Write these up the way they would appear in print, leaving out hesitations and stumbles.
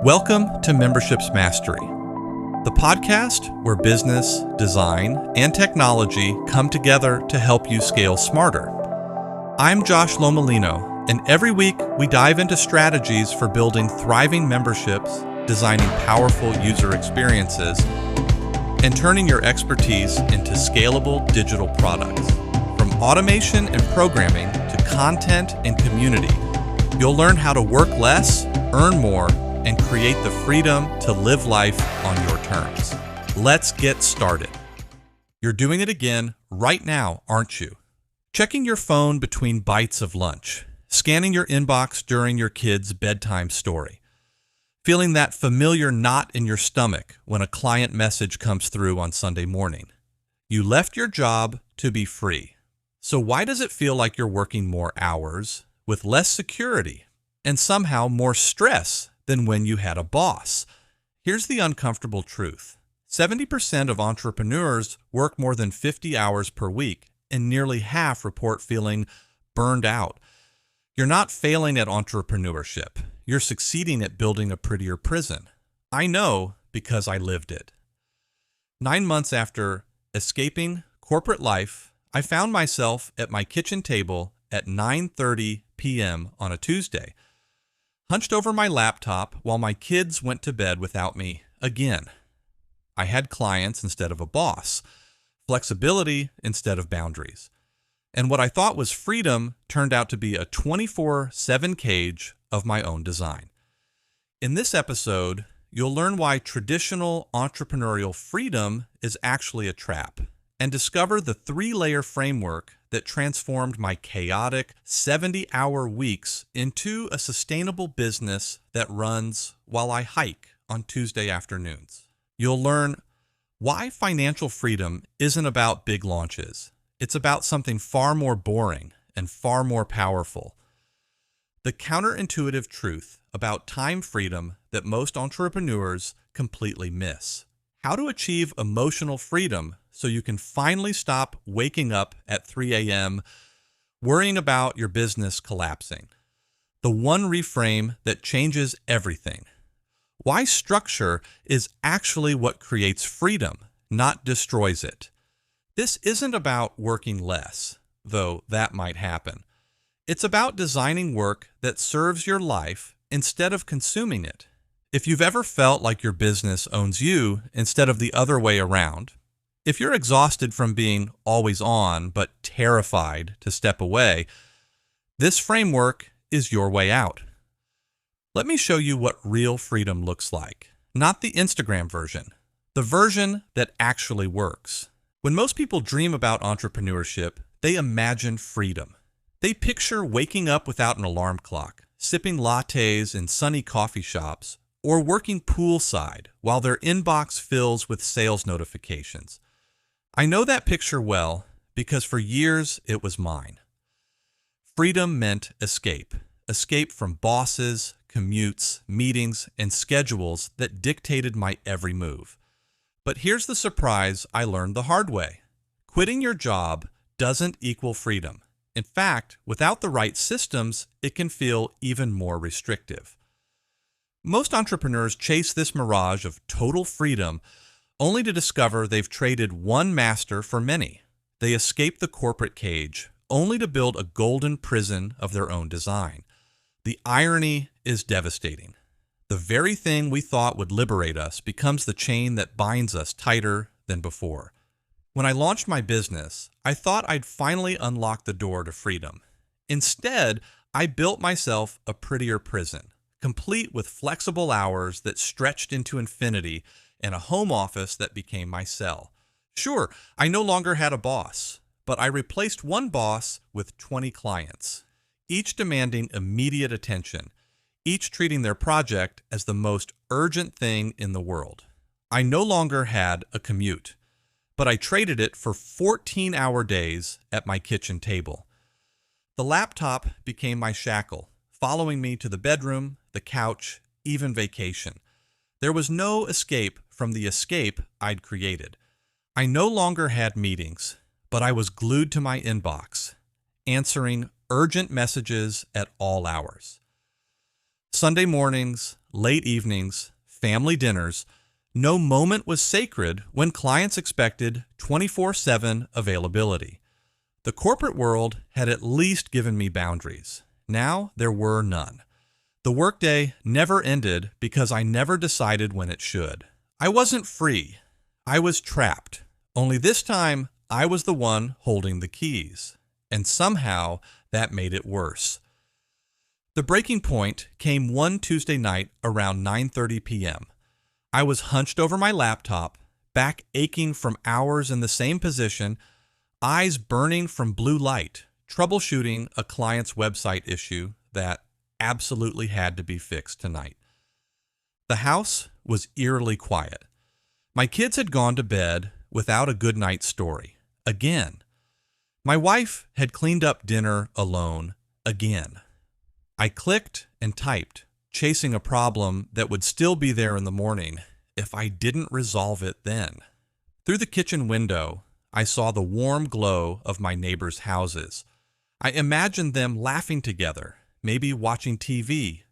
Welcome to Memberships Mastery, the podcast where business, design, and technology come together to help you scale smarter. I'm Josh Lomolino, and every week we dive into strategies for building thriving memberships, designing powerful user experiences, and turning your expertise into scalable digital products. From automation and programming to content and community, you'll learn how to work less, earn more, and create the freedom to live life on your terms. Let's get started. You're doing it again right now, aren't you? Checking your phone between bites of lunch, scanning your inbox during your kid's bedtime story, feeling that familiar knot in your stomach when a client message comes through on Sunday morning. You left your job to be free. So why does it feel like you're working more hours with less security and somehow more stress than when you had a boss? Here's the uncomfortable truth. 70% of entrepreneurs work more than 50 hours per week, and nearly half report feeling burned out. You're not failing at entrepreneurship. You're succeeding at building a prettier prison. I know because I lived it. 9 months after escaping corporate life, I found myself at my kitchen table at 9:30 p.m. on a Tuesday, hunched over my laptop while my kids went to bed without me again. I had clients instead of a boss, flexibility instead of boundaries. And what I thought was freedom turned out to be a 24/7 cage of my own design. In this episode, you'll learn why traditional entrepreneurial freedom is actually a trap, and discover the 3-layer framework that transformed my chaotic 70-hour weeks into a sustainable business that runs while I hike on Tuesday afternoons. You'll learn why financial freedom isn't about big launches. It's about something far more boring and far more powerful. The counterintuitive truth about time freedom that most entrepreneurs completely miss. How to achieve emotional freedom so you can finally stop waking up at 3 a.m. worrying about your business collapsing. The one reframe that changes everything. Why structure is actually what creates freedom, not destroys it. This isn't about working less, though that might happen. It's about designing work that serves your life instead of consuming it. If you've ever felt like your business owns you instead of the other way around, if you're exhausted from being always on but terrified to step away, this framework is your way out. Let me show you what real freedom looks like, not the Instagram version, the version that actually works. When most people dream about entrepreneurship, they imagine freedom. They picture waking up without an alarm clock, sipping lattes in sunny coffee shops, or working poolside while their inbox fills with sales notifications. I know that picture well because for years it was mine. Freedom meant escape. Escape from bosses, commutes, meetings, and schedules that dictated my every move. But here's the surprise I learned the hard way. Quitting your job doesn't equal freedom. In fact, without the right systems, it can feel even more restrictive. Most entrepreneurs chase this mirage of total freedom only to discover they've traded one master for many. They escape the corporate cage only to build a golden prison of their own design. The irony is devastating. The very thing we thought would liberate us becomes the chain that binds us tighter than before. When I launched my business, I thought I'd finally unlock the door to freedom. Instead, I built myself a prettier prison, complete with flexible hours that stretched into infinity and a home office that became my cell. Sure, I no longer had a boss, but I replaced one boss with 20 clients, each demanding immediate attention, each treating their project as the most urgent thing in the world. I no longer had a commute, but I traded it for 14-hour days at my kitchen table. The laptop became my shackle, following me to the bedroom, the couch, even vacation. There was no escape from the escape I'd created. I no longer had meetings, but I was glued to my inbox, answering urgent messages at all hours. Sunday mornings, late evenings, family dinners. No moment was sacred when clients expected 24/7 availability. The corporate world had at least given me boundaries. Now there were none. The workday never ended because I never decided when it should. I wasn't free. I was trapped. Only this time, I was the one holding the keys. And somehow, that made it worse. The breaking point came one Tuesday night around 9:30 p.m. I was hunched over my laptop, back aching from hours in the same position, eyes burning from blue light, troubleshooting a client's website issue that absolutely had to be fixed tonight. The house was eerily quiet. My kids had gone to bed without a good night story. Again. My wife had cleaned up dinner alone. Again. I clicked and typed, chasing a problem that would still be there in the morning if I didn't resolve it then. Through the kitchen window, I saw the warm glow of my neighbors' houses. I imagined them laughing together, maybe watching TV,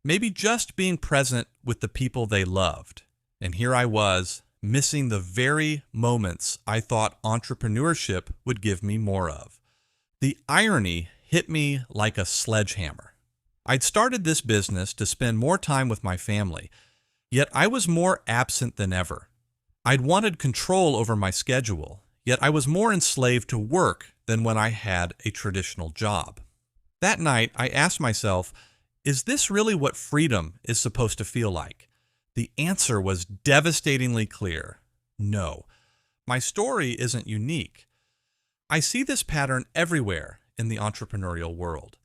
maybe just being present with the people they loved. And here I was, missing the very moments I thought entrepreneurship would give me more of. The irony hit me like a sledgehammer. I'd started this business to spend more time with my family, yet I was more absent than ever. I'd wanted control over my schedule, yet I was more enslaved to work than when I had a traditional job. That night, I asked myself, is this really what freedom is supposed to feel like? The answer was devastatingly clear. No. My story isn't unique. I see this pattern everywhere in the entrepreneurial world.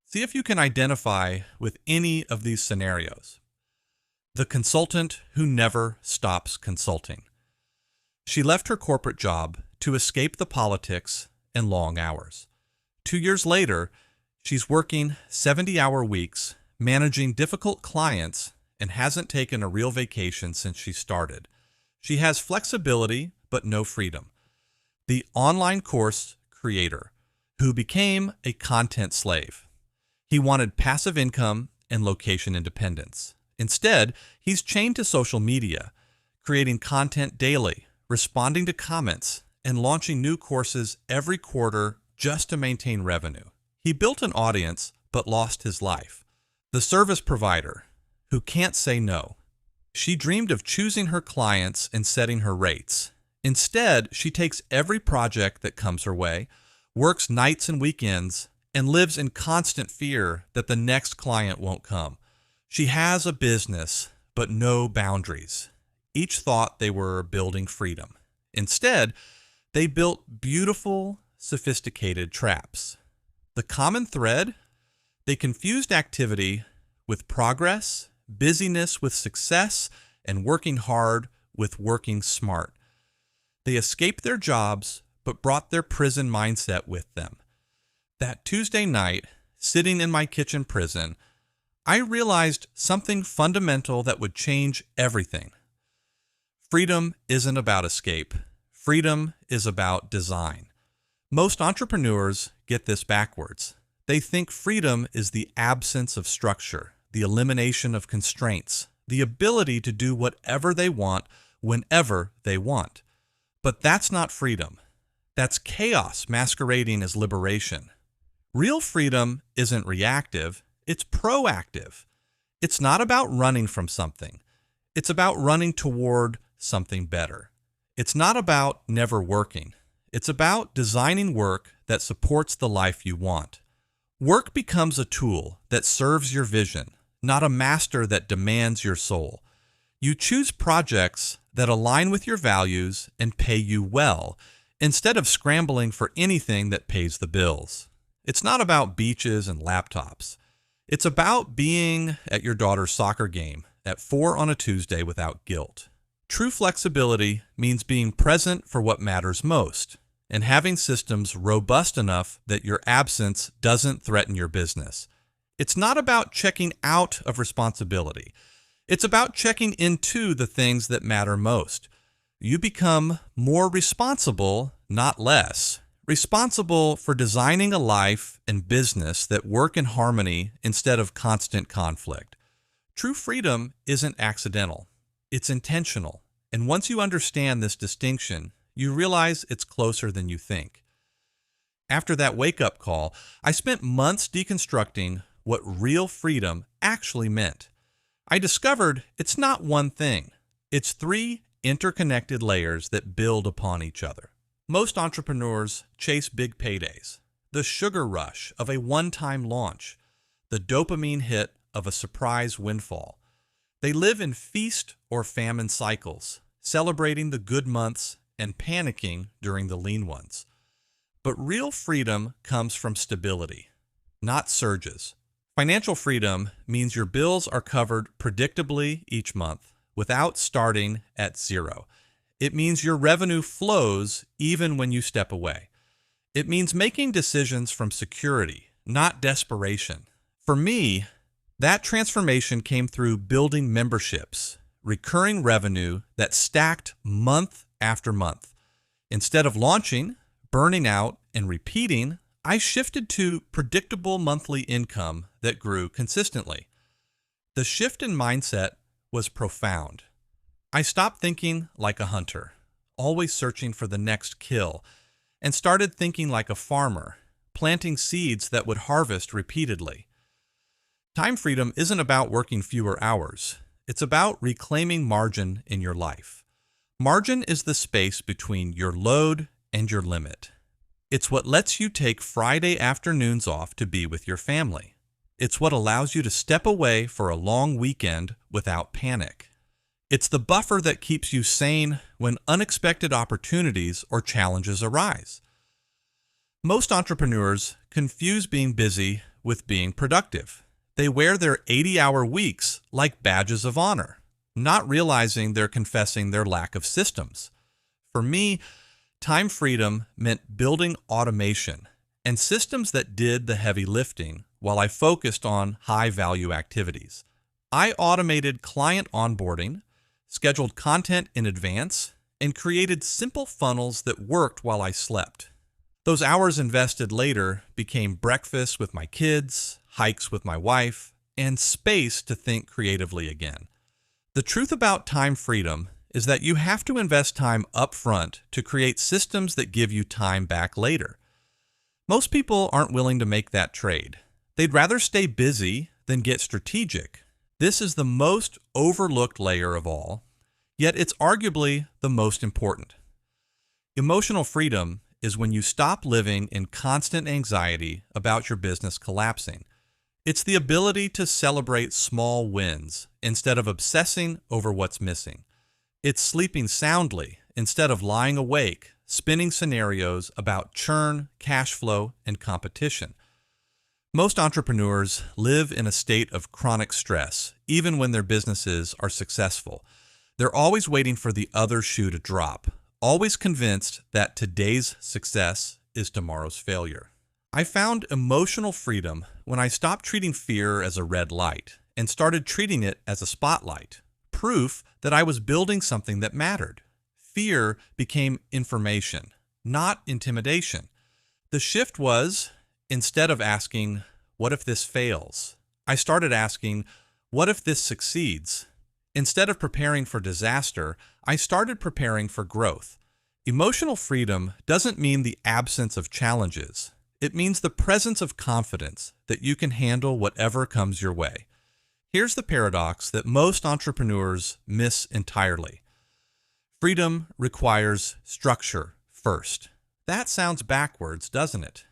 See if you can identify with any of these scenarios. The consultant who never stops consulting. She left her corporate job to escape the politics and long hours. 2 years later, she's working 70-hour weeks, managing difficult clients, and hasn't taken a real vacation since she started. She has flexibility, but no freedom. The online course creator, who became a content slave. He wanted passive income and location independence. Instead, he's chained to social media, creating content daily, responding to comments, and launching new courses every quarter just to maintain revenue. He built an audience, but lost his life. The service provider, who can't say no. She dreamed of choosing her clients and setting her rates. Instead, she takes every project that comes her way, works nights and weekends, and lives in constant fear that the next client won't come. She has a business, but no boundaries. Each thought they were building freedom. Instead, they built beautiful, sophisticated traps. The common thread? They confused activity with progress, busyness with success, and working hard with working smart. They escaped their jobs, but brought their prison mindset with them. That Tuesday night, sitting in my kitchen prison, I realized something fundamental that would change everything. Freedom isn't about escape. Freedom is about design. Most entrepreneurs get this backwards. They think freedom is the absence of structure, the elimination of constraints, the ability to do whatever they want whenever they want. But that's not freedom. That's chaos masquerading as liberation. Real freedom isn't reactive, it's proactive. It's not about running from something. It's about running toward something better. It's not about never working. It's about designing work that supports the life you want. Work becomes a tool that serves your vision, not a master that demands your soul. You choose projects that align with your values and pay you well, instead of scrambling for anything that pays the bills. It's not about beaches and laptops. It's about being at your daughter's soccer game at 4 on a Tuesday without guilt. True flexibility means being present for what matters most and having systems robust enough that your absence doesn't threaten your business. It's not about checking out of responsibility. It's about checking into the things that matter most. You become more responsible, not less. Responsible for designing a life and business that work in harmony instead of constant conflict. True freedom isn't accidental, it's intentional. And once you understand this distinction, you realize it's closer than you think. After that wake-up call, I spent months deconstructing what real freedom actually meant. I discovered it's not one thing. It's three interconnected layers that build upon each other. Most entrepreneurs chase big paydays, the sugar rush of a one-time launch, the dopamine hit of a surprise windfall. They live in feast or famine cycles, celebrating the good months and panicking during the lean ones. But real freedom comes from stability, not surges. Financial freedom means your bills are covered predictably each month without starting at zero. It means your revenue flows even when you step away. It means making decisions from security, not desperation. For me, that transformation came through building memberships, recurring revenue that stacked month after month. Instead of launching, burning out, and repeating, I shifted to predictable monthly income that grew consistently. The shift in mindset was profound. I stopped thinking like a hunter, always searching for the next kill, and started thinking like a farmer, planting seeds that would harvest repeatedly. Time freedom isn't about working fewer hours. It's about reclaiming margin in your life. Margin is the space between your load and your limit. It's what lets you take Friday afternoons off to be with your family. It's what allows you to step away for a long weekend without panic. It's the buffer that keeps you sane when unexpected opportunities or challenges arise. Most entrepreneurs confuse being busy with being productive. They wear their 80-hour weeks like badges of honor, not realizing they're confessing their lack of systems. For me, time freedom meant building automation and systems that did the heavy lifting while I focused on high-value activities. I automated client onboarding, scheduled content in advance, and created simple funnels that worked while I slept. Those hours invested later became breakfast with my kids, hikes with my wife, and space to think creatively again. The truth about time freedom is that you have to invest time up front to create systems that give you time back later. Most people aren't willing to make that trade. They'd rather stay busy than get strategic. This is the most overlooked layer of all, yet it's arguably the most important. Emotional freedom is when you stop living in constant anxiety about your business collapsing. It's the ability to celebrate small wins instead of obsessing over what's missing. It's sleeping soundly instead of lying awake, spinning scenarios about churn, cash flow, and competition. Most entrepreneurs live in a state of chronic stress, even when their businesses are successful. They're always waiting for the other shoe to drop, always convinced that today's success is tomorrow's failure. I found emotional freedom when I stopped treating fear as a red light and started treating it as a spotlight. Proof that I was building something that mattered. Fear became information, not intimidation. The shift was, instead of asking, "What if this fails?" I started asking, "What if this succeeds?" Instead of preparing for disaster, I started preparing for growth. Emotional freedom doesn't mean the absence of challenges. It means the presence of confidence that you can handle whatever comes your way. Here's the paradox that most entrepreneurs miss entirely. Freedom requires structure first. That sounds backwards, doesn't it?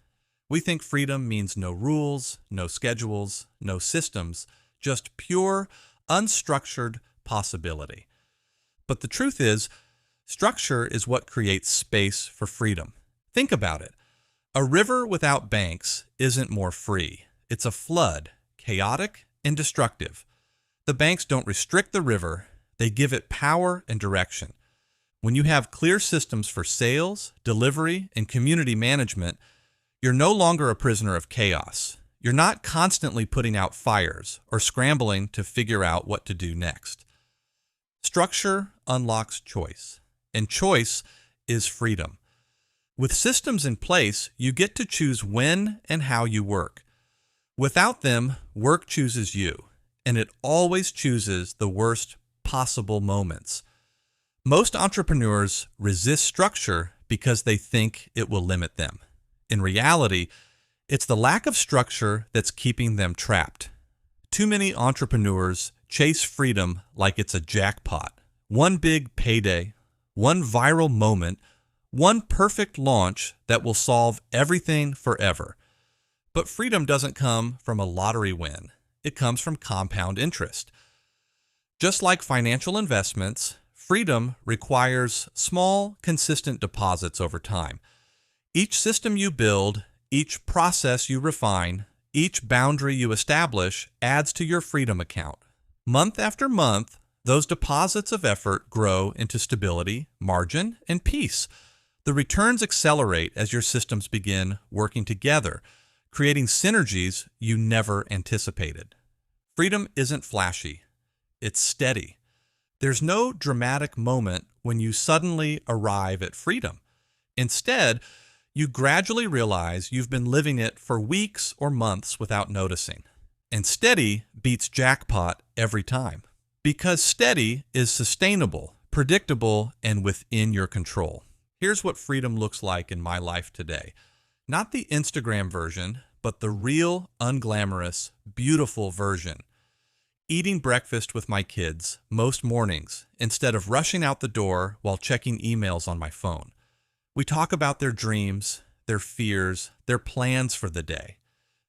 We think freedom means no rules, no schedules, no systems, just pure, unstructured possibility. But the truth is, structure is what creates space for freedom. Think about it. A river without banks isn't more free. It's a flood, chaotic and destructive. The banks don't restrict the river, they give it power and direction. When you have clear systems for sales, delivery, and community management, you're no longer a prisoner of chaos. You're not constantly putting out fires or scrambling to figure out what to do next. Structure unlocks choice, and choice is freedom. With systems in place, you get to choose when and how you work. Without them, work chooses you. and it always chooses the worst possible moments. Most entrepreneurs resist structure because they think it will limit them. In reality, it's the lack of structure that's keeping them trapped. Too many entrepreneurs chase freedom like it's a jackpot. One big payday, one viral moment, one perfect launch that will solve everything forever. But freedom doesn't come from a lottery win. It comes from compound interest. Just like financial investments, freedom requires small, consistent deposits over time. Each system you build, each process you refine, each boundary you establish adds to your freedom account. Month after month, those deposits of effort grow into stability, margin, and peace. The returns accelerate as your systems begin working together, creating synergies you never anticipated. Freedom isn't flashy. It's steady. There's no dramatic moment when you suddenly arrive at freedom. Instead, you gradually realize you've been living it for weeks or months without noticing. And steady beats jackpot every time. Because steady is sustainable, predictable, and within your control. Here's what freedom looks like in my life today. Not the Instagram version, but the real, unglamorous, beautiful version. Eating breakfast with my kids most mornings instead of rushing out the door while checking emails on my phone. We talk about their dreams, their fears, their plans for the day.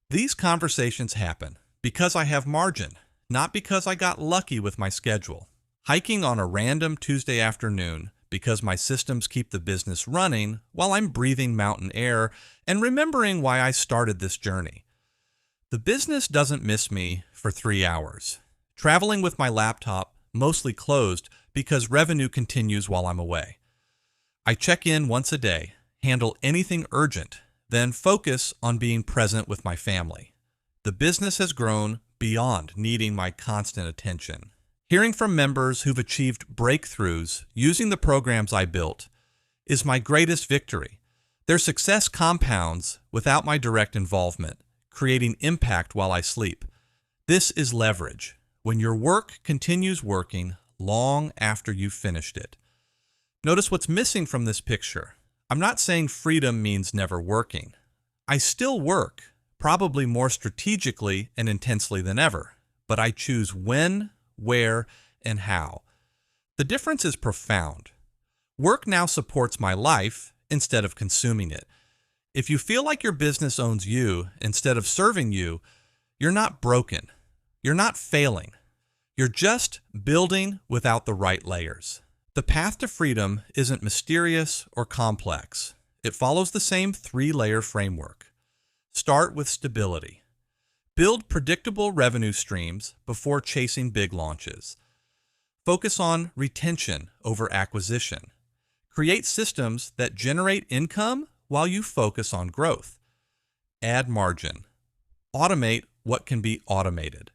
These conversations happen because I have margin, not because I got lucky with my schedule. Hiking on a random Tuesday afternoon because my systems keep the business running while I'm breathing mountain air and remembering why I started this journey. The business doesn't miss me for 3 hours. Traveling with my laptop mostly closed because revenue continues while I'm away. I check in once a day, handle anything urgent, then focus on being present with my family. The business has grown beyond needing my constant attention. Hearing from members who've achieved breakthroughs using the programs I built is my greatest victory. Their success compounds without my direct involvement, creating impact while I sleep. This is leverage, when your work continues working long after you've finished it. Notice what's missing from this picture. I'm not saying freedom means never working. I still work, probably more strategically and intensely than ever, but I choose when, where, and how. The difference is profound. Work now supports my life instead of consuming it. If you feel like your business owns you instead of serving you, you're not broken. You're not failing. You're just building without the right layers. The path to freedom isn't mysterious or complex. It follows the same 3-layer framework. Start with stability. Build predictable revenue streams before chasing big launches. Focus on retention over acquisition. Create systems that generate income while you focus on growth. Add margin. Automate what can be automated.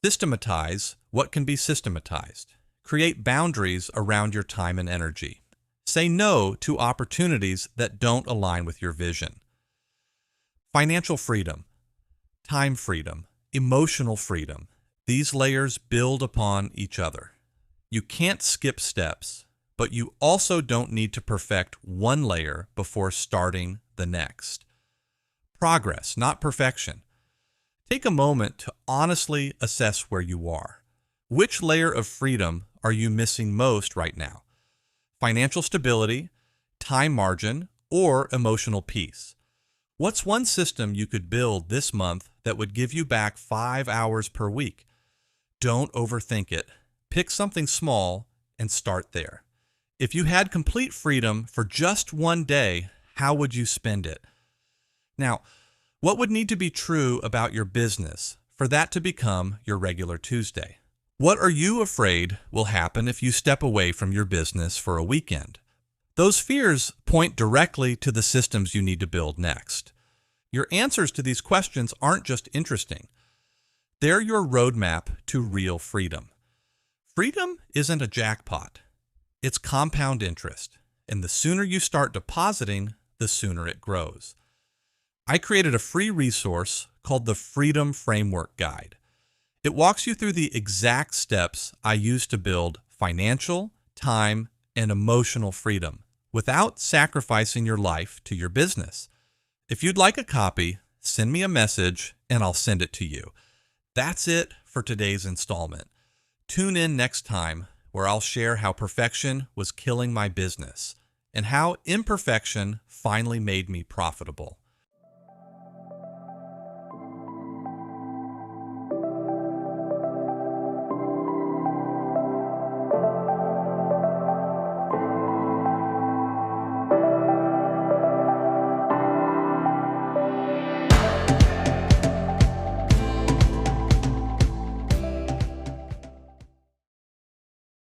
Systematize what can be systematized. Create boundaries around your time and energy. Say no to opportunities that don't align with your vision. Financial freedom, time freedom, emotional freedom. These layers build upon each other. You can't skip steps, but you also don't need to perfect one layer before starting the next. Progress, not perfection. Take a moment to honestly assess where you are. Which layer of freedom are you missing most right now? Financial stability, time margin, or emotional peace? What's one system you could build this month that would give you back 5 hours per week? Don't overthink it. Pick something small and start there. If you had complete freedom for just one day, how would you spend it? Now, what would need to be true about your business for that to become your regular Tuesday? What are you afraid will happen if you step away from your business for a weekend? Those fears point directly to the systems you need to build next. Your answers to these questions aren't just interesting. They're your roadmap to real freedom. Freedom isn't a jackpot. It's compound interest, and the sooner you start depositing, the sooner it grows. I created a free resource called the Freedom Framework Guide. It walks you through the exact steps I use to build financial, time, and emotional freedom without sacrificing your life to your business. If you'd like a copy, send me a message and I'll send it to you. That's it for today's installment. Tune in next time where I'll share how perfection was killing my business and how imperfection finally made me profitable.